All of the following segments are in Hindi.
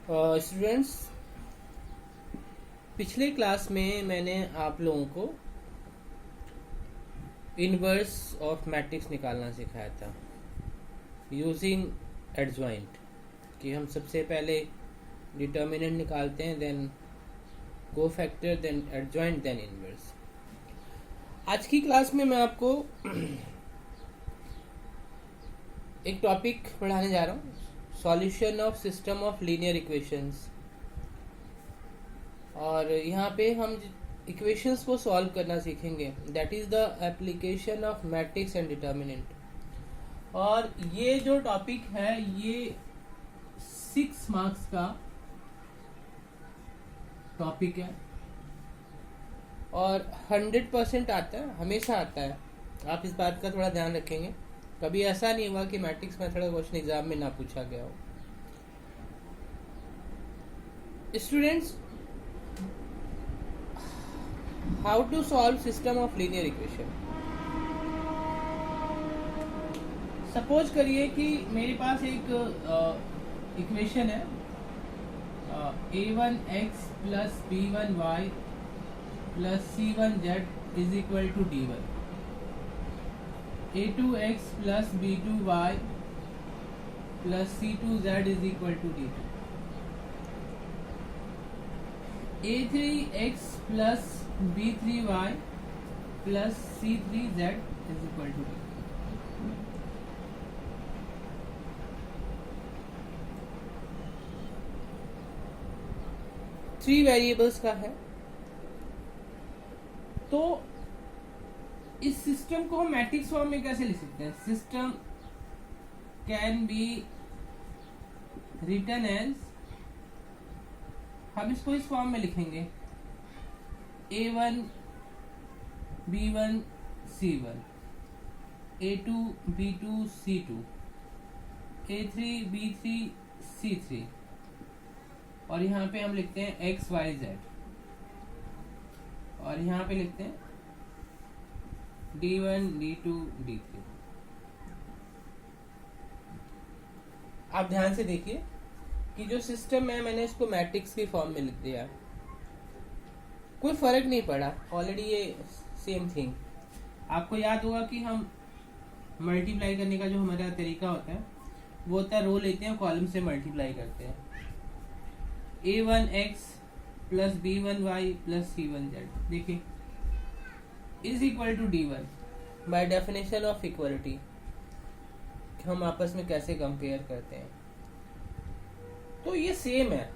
स्टूडेंट्स, पिछले क्लास में मैंने आप लोगों को इनवर्स ऑफ मैट्रिक्स निकालना सिखाया था यूजिंग एडजॉइंट, कि हम सबसे पहले डिटर्मिनेंट निकालते हैं, then cofactor, then adjoint, then inverse. आज की क्लास में मैं आपको एक टॉपिक पढ़ाने जा रहा हूँ, solution of system of linear equations. और यहाँ पे हम इक्वेशंस को सॉल्व करना सीखेंगे, that is the application of matrix and determinant. और ये जो टॉपिक है ये 6 मार्क्स का टॉपिक है और 100% आता है, हमेशा आता है। आप इस बात का थोड़ा ध्यान रखेंगे, कभी ऐसा नहीं हुआ कि मैट्रिक्स मेथड का क्वेश्चन एग्जाम में ना पूछा गया हो। Students, how to solve system of linear equation. Suppose करिए कि मेरे पास एक इक्वेशन है a1x plus b1y plus c1z is equal to d1, a2x plus b2y plus c2z is equal to d2, a3x plus b3y plus c3z is equal to d। Three variables का है, तो इस सिस्टम को हम मैट्रिक्स फॉर्म में कैसे लिख सकते हैं? System can be written as, हम इसको इस फॉर्म में लिखेंगे a1 b1 c1, a2 b2 c2, a3 b3 c3, और यहाँ पे हम लिखते हैं x y z, और यहाँ पे लिखते हैं d1 d2 d3। आप ध्यान से देखिए कि जो सिस्टम है मैंने इसको मैट्रिक्स की फॉर्म में लिख दिया, कोई फर्क नहीं पड़ा, ऑलरेडी ये सेम थिंग। आपको याद होगा कि हम मल्टीप्लाई करने का जो हमारा तरीका होता है वो होता है रो लेते हैं, कॉलम से मल्टीप्लाई करते हैं। a1x plus b1y plus c1z, देखिए is equal to d1 by definition of equality. हम आपस में कैसे कंपेयर करते हैं, तो ये सेम है,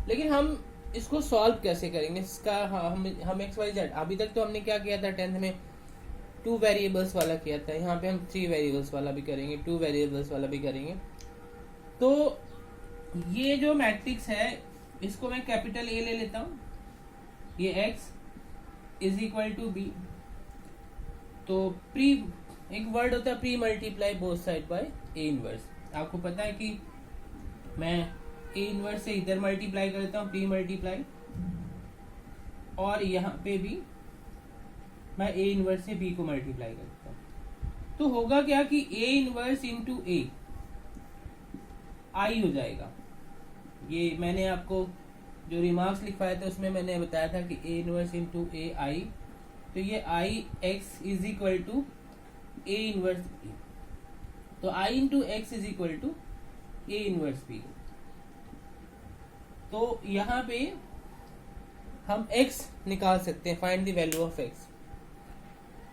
लेकिन हम इसको सॉल्व कैसे करेंगे इसका। हम एक्स वाई जेड, अभी तक तो हमने क्या किया था 10th में 2 वेरिएबल्स वाला किया था, यहाँ पे हम 3 वेरिएबल्स वाला भी करेंगे, 2 वेरिएबल्स वाला भी करेंगे। तो ये जो मैट्रिक्स है इसको मैं कैपिटल ए ले लेता हूँ, ये x is equal to B. तो प्री, एक वर्ड होता है pre multiply both side by A inverse. आपको पता है कि मैं ए इनवर्स से इधर मल्टीप्लाई करता हूँ, प्री मल्टीप्लाई, और यहाँ पे भी मैं ए इनवर्स से बी को मल्टीप्लाई करता हूँ। तो होगा क्या कि ए इनवर्स इंटू ए आई हो जाएगा। ये मैंने आपको जो रिमार्क्स लिखवाया था उसमें मैंने बताया था कि A inverse into A I, तो ये I x is equal to A inverse B, तो I into x is equal to A inverse B. तो यहाँ पे हम x निकाल सकते हैं, find the value of x।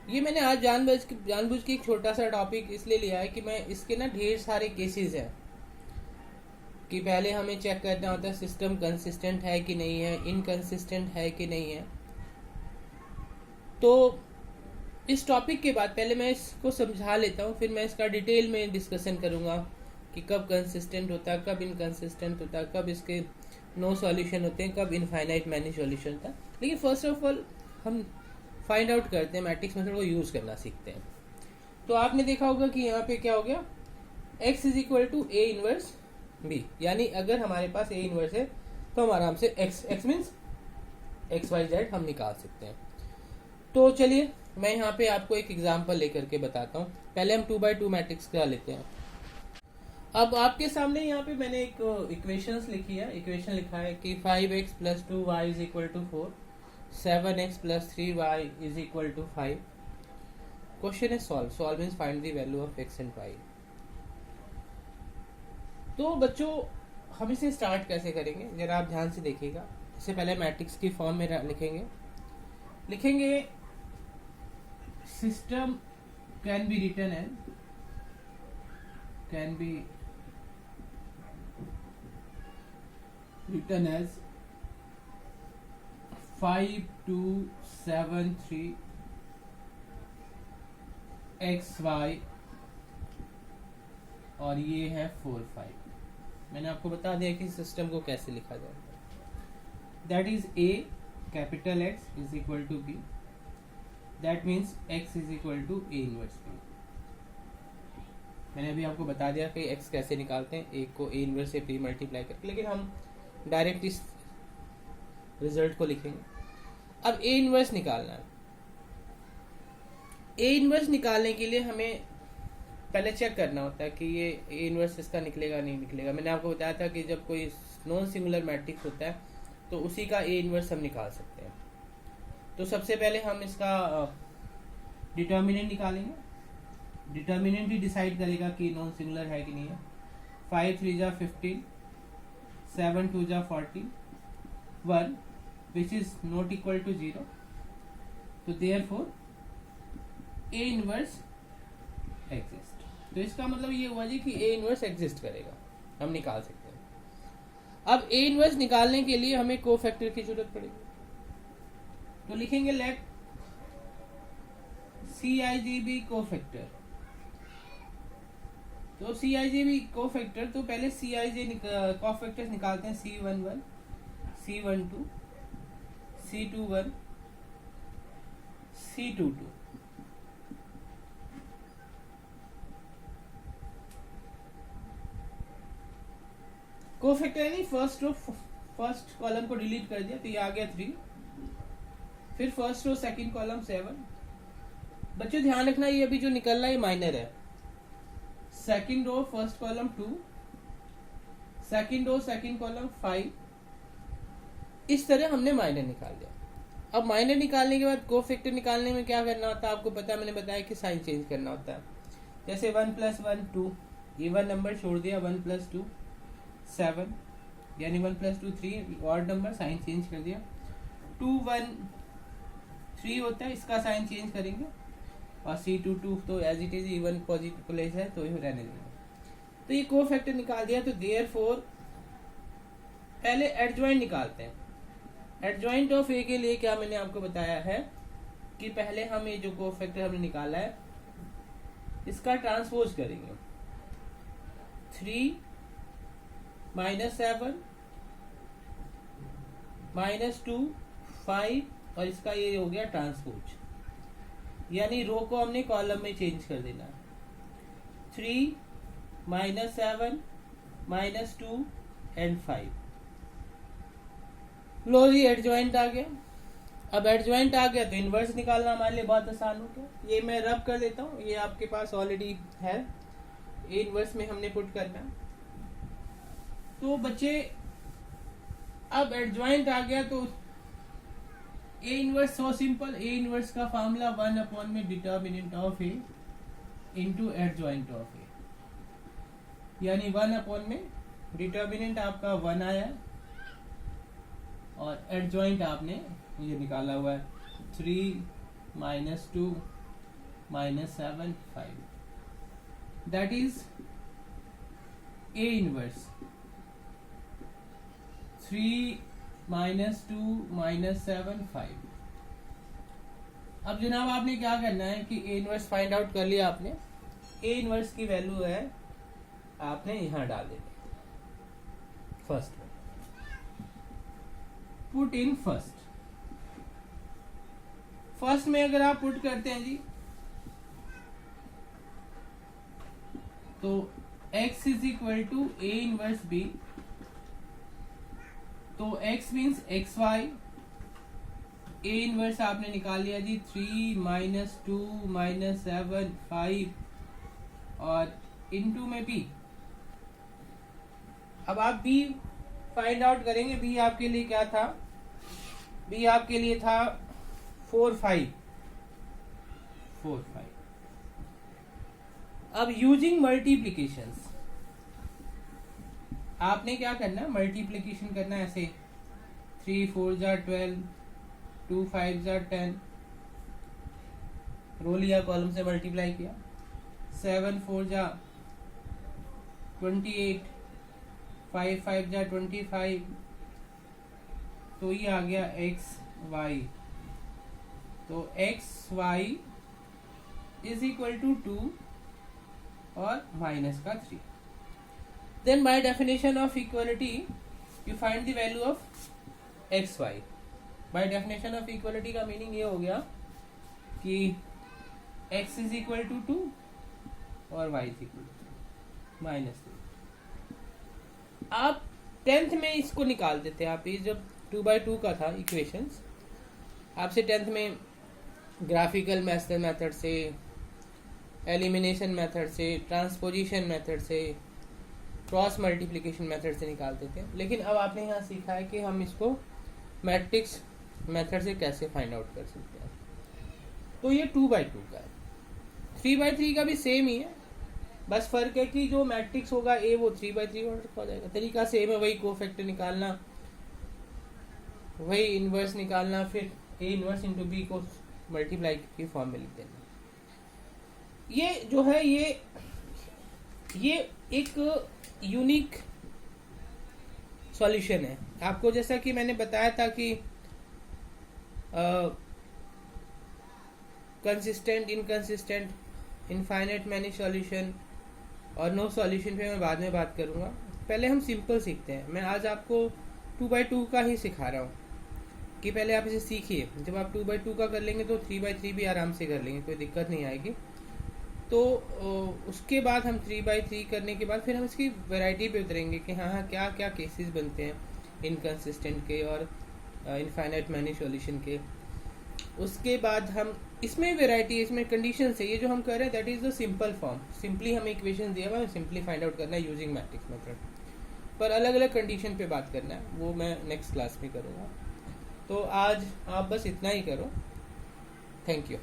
ये मैंने आज जानबूझ के एक छोटा सा टॉपिक इसलिए लिया है कि मैं इसके ना ढेर सारे केसेस हैं कि पहले हमें चेक करना होता है सिस्टम कंसिस्टेंट है कि नहीं है, इनकंसिस्टेंट है कि नहीं है। तो इस टॉपिक के बाद पहले मैं इसको समझा लेता हूँ, फिर मैं इसका डिटेल में डिस्कशन करूँगा कि कब कंसिस्टेंट होता है, कब इनकंसिस्टेंट होता है, कब इसके नो सॉल्यूशन होते हैं, कब इनफाइनाइट मैनी सॉल्यूशन था। लेकिन फर्स्ट ऑफ ऑल हम फाइंड आउट करते हैं, मैट्रिक्स मेथड को यूज़ करना सीखते हैं। तो आपने देखा होगा कि यहाँ पे क्या हो गया, x is equal to A inverse B, यानी अगर हमारे पास ए इनवर्स है तो हम आराम से x means X Y Z हम निकाल सकते हैं। तो चलिए मैं यहाँ पे आपको एक एग्जांपल लेकर के बताता हूँ। पहले हम 2x2 मैट्रिक्स का लेते हैं। अब आपके सामने यहाँ पे मैंने एक इक्वेशंस लिखी है, इक्वेशन लिखा है कि 5x + 2y = 4, 7x + 3y = 5. Question है solve means find the value of x and y. तो बच्चों हम इसे स्टार्ट कैसे करेंगे जरा आप ध्यान से देखिएगा. इससे पहले मैट्रिक्स की फॉर्म में लिखेंगे system can be written as 5 2 7 3 xy और ये है 4 5. मैंने आपको बता दिया कि सिस्टम को कैसे लिखा जाए. That is a capital X = b. That means x = a inverse b. मैंने अभी आपको बता दिया कि x कैसे निकालते हैं, एक को a इनवर्स से p मल्टीप्लाई करके, लेकिन हम डायरेक्ट इस रिजल्ट को लिखेंगे. अब a इनवर्स निकालना है. a इनवर्स निकालने के लिए हमें पहले चेक करना होता है कि ये a इनवर्स इसका निकलेगा नहीं निकलेगा. मैंने आपको बताया था कि जब कोई नॉन सिंगुलर मैट्रिक्स होता है तो उसी का a इनवर्स हम निकाल सकते हैं. तो सबसे पहले हम इसका डिटर्मिनेंट निकालेंगे. डिटर्मिनेंट ही डिसाइड करेगा कि नॉन सिंगुलर है कि नहीं है. 5 3 = 15, 7 2 = 40, 1 which is not equal to 0. तो therefore a इनवर्स एग्जिस्ट. तो इसका मतलब ये हुआ जी कि a इनवर्स एग्जिस्ट करेगा, हम निकाल सकते हैं. अब a इनवर्स निकालने के लिए हमें कोफैक्टर की जरूरत पड़ेगी. तो लिखेंगे लेट CIGB कोफैक्टर. तो CIGB कोफैक्टर, तो पहले CIJ कोफैक्टर्स निकालते हैं. C11 C12 C21 C22. Cofactor यानी फर्स्ट कॉलम को डिलीट कर दिया तो ये आ गया 3. फिर फर्स्ट रो सेकंड कॉलम 7. बच्चों ध्यान रखना ये अभी जो निकल रहा है ये माइनर है. Second row first column 2, second row second column 5. इस तरह हमने माइनर निकाल दिया. अब माइनर निकालने के बाद कोफैक्टर निकालने में क्या करना होता है आपको पता है, मैंने बताया कि साइन चेंज करना होता है. जैसे 1 + 1 2, इवन नंबर छोड़ दिया. 1 + 2 7, यानी 1 + 2 3, ऑड नंबर साइन चेंज कर दिया. 2 1 3 होता है, इसका साइन चेंज करेंगे. और C22 तो as it is even positive place है तो ये रहने देंगे. तो ये कोफैक्टर निकाल दिया. तो देयरफॉर पहले एडजॉइंट निकालते हैं. एडजॉइंट ऑफ ए के लिए क्या मैंने आपको बताया है कि पहले हम ये जो कोफैक्टर हमने निकाला है इसका ट्रांसपोज करेंगे. 3 -7 -2 5 और इसका ये हो गया ट्रांसपोज, यानी रो को हमने कॉलम में चेंज कर देना. 3 -7 -2 एंड 5. लो जी एडजॉइंट आ गया. अब एडजॉइंट आ गया तो इनवर्स निकालना हमारे लिए बहुत आसान हो गया. ये मैं रब कर देता हूँ, ये आपके पास ऑलरेडी है. इनवर्स में हमने पुट करना. तो बच्चे अब एडजॉइंट आ गया तो A inverse so simple. A inverse का फॉर्मूला 1 में determinant of A into adjoint of A, यानी 1 में डिटर्मिनेंट आपका 1 आया और एडजॉइंट आपने ये निकाला हुआ है 3 -2 -7 5. That is A inverse 3 -2 -7 5. अब जनाब आपने क्या करना है कि ए इनवर्स फाइंड आउट कर लिया आपने. ए इनवर्स की वैल्यू है आपने यहां डाल देनी. फर्स्ट में पुट इन फर्स्ट में अगर आप पुट करते हैं जी तो x = a इनवर्स b. तो x means xy. a inverse आपने निकाल लिया जी 3 -2 -7 5 और इनटू में b. अब आप बी फाइंड आउट करेंगे। बी आपके लिए क्या था? बी आपके लिए था 4 5। अब यूजिंग मल्टीप्लीकेशंस आपने क्या करना, मल्टीप्लीकेशन करना ऐसे 3 4 जा 12, 2 5 जा 10, रो लिया, कॉलम से मल्टीप्लाई किया, 7 4 जा 28, 5 5 जा 25, तो ये आ गया एक्स वाई। तो X Y is equal to 2 और माइनस का 3। Then by definition of equality you find the value of X Y. By definition of equality का मीनिंग ये हो गया कि x इज इक्वल टू 2 और y इज इक्वल टू -3। आप 10th में इसको निकाल देते हैं। आप ये जब 2/2 का था इक्वेशंस, आपसे 10th में ग्राफिकल मेथड से, एलिमिनेशन मेथड से, ट्रांसपोजिशन मेथड से, क्रॉस मल्टीप्लिकेशन मेथड से निकालते थे। लेकिन अब आपने यहाँ सीखा है कि हम इसको मैट्रिक्स मेथड से कैसे फाइंड आउट कर सकते हैं। तो ये 2/2 का है। 3/3 का भी सेम ही है, बस फर्क है कि जो मैट्रिक्स होगा ए वो 3/3 ऑर्डर का हो जाएगा। तरीका सेम है, वही कोफैक्टर निकालना, वही इनवर्स निकालना, फिर ए इनवर्स इंटू बी को मल्टीप्लाई की फॉर्म में लिख देना। ये जो है ये एक यूनिक सॉल्यूशन है। आपको जैसा कि मैंने बताया था कि consistent, inconsistent, infinite many solution और नो सॉल्यूशन पे मैं बाद में बात करूंगा। पहले हम सिंपल सीखते हैं। मैं आज आपको 2/2 का ही सिखा रहा हूँ कि पहले आप इसे सीखिए। जब आप 2/2 का कर लेंगे तो 3/3 भी आराम से कर लेंगे, कोई दिक्कत नहीं आएगी। तो उसके बाद हम 3/3 करने के बाद फिर हम इसकी वैरायटी पे उतरेंगे कि हाँ क्या क्या केसेस बनते हैं इनकंसिस्टेंट के और इनफाइनाइट मैनी सॉल्यूशन के। उसके बाद हम इसमें वैरायटी, इसमें कंडीशन है। ये जो हम कर रहे हैं that is the simple form. Simply हमें इक्वेशन दिया हुआ है, सिंपली फाइंड आउट करना है यूजिंग मैट्रिक्स मेथड, पर अलग अलग कंडीशन पे बात करना है, वो मैं नेक्स्ट क्लास में करूँगा। तो आज आप बस इतना ही करो। Thank you.